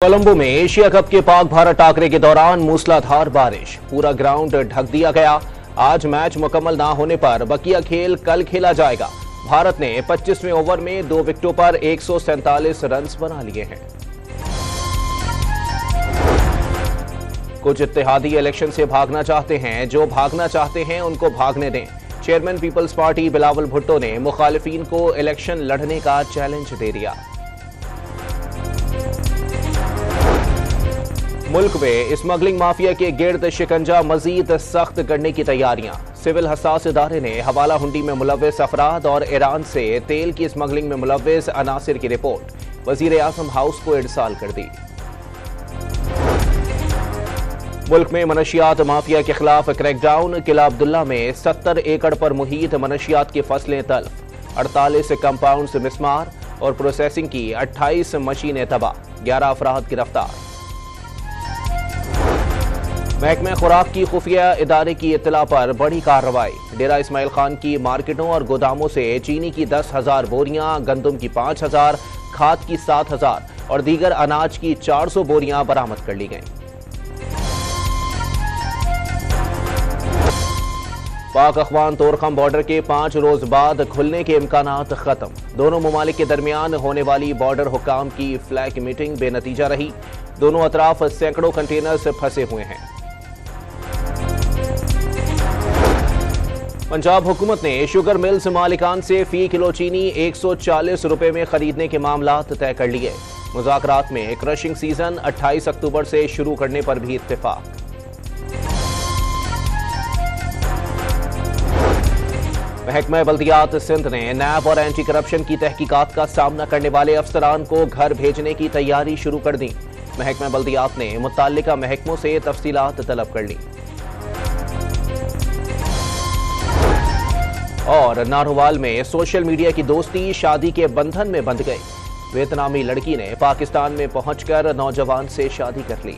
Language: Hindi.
कोलंबो में एशिया कप के पाक भारत टाकरे के दौरान मूसलाधार बारिश, पूरा ग्राउंड ढक दिया गया। आज मैच मुकम्मल ना होने पर बकिया खेल कल खेला जाएगा। भारत ने 25वें ओवर में 2 विकेटों पर 147 रन बना लिए हैं। कुछ इत्तेहादी इलेक्शन से भागना चाहते हैं, जो भागना चाहते हैं उनको भागने दें। चेयरमैन पीपल्स पार्टी बिलावल भुट्टो ने मुखालिफिन को इलेक्शन लड़ने का चैलेंज दे दिया। मुल्क में स्मगलिंग माफिया के गिर्द शिकंजा मजीद सख्त करने की तैयारियां। सिविल हसास इदारे ने हवाला हुंडी में मुलव्विस अफराद और ईरान से तेल की स्मगलिंग में मुलव्विस अनासिर की रिपोर्ट वजीर आजम हाउस को इरसाल कर दी। मुल्क में मनशियात माफिया के खिलाफ क्रैकडाउन। किला अब्दुल्ला में 70 एकड़ पर मुहीत मनशियात की फसलें तल्फ, 48 कंपाउंड्स मिसमार और प्रोसेसिंग की 28 मशीनें तबाह, 11 अफराद गिरफ्तार। महकमा खुराक की खुफिया इदारे की इत्तला पर बड़ी कार्रवाई। डेरा इस्माइल खान की मार्केटों और गोदामों से चीनी की 10,000 बोरियां, गंदम की 5,000, खाद की 7,000 और दीगर अनाज की 400 बोरियां बरामद कर ली गईं। पाक अफगान तोरखम बॉर्डर के 5 रोज बाद खुलने के इम्कानात खत्म। दोनों ममालिक के दरमियान होने वाली बॉर्डर हुकाम की फ्लैग मीटिंग बेनतीजा रही। दोनों अतराफ सैकड़ों कंटेनर्स फंसे हुए हैं। पंजाब हुकूमत ने शुगर मिल्स मालिकान से फी किलो चीनी 140 रुपए में खरीदने के मामलात तय कर लिए। मुज़ाकरात में क्रशिंग सीजन 28 अक्टूबर से शुरू करने पर भी इत्तेफाक। महकमा बल्दियात सिंध ने नैब और एंटी करप्शन की तहकीकात का सामना करने वाले अफसरान को घर भेजने की तैयारी शुरू कर दी। महकमा बल्दियात ने मुत्तल्लिका महकमों से तफसीलात तलब कर ली। और नारोवाल में सोशल मीडिया की दोस्ती शादी के बंधन में बंध गई। वियतनामी लड़की ने पाकिस्तान में पहुंचकर नौजवान से शादी कर ली।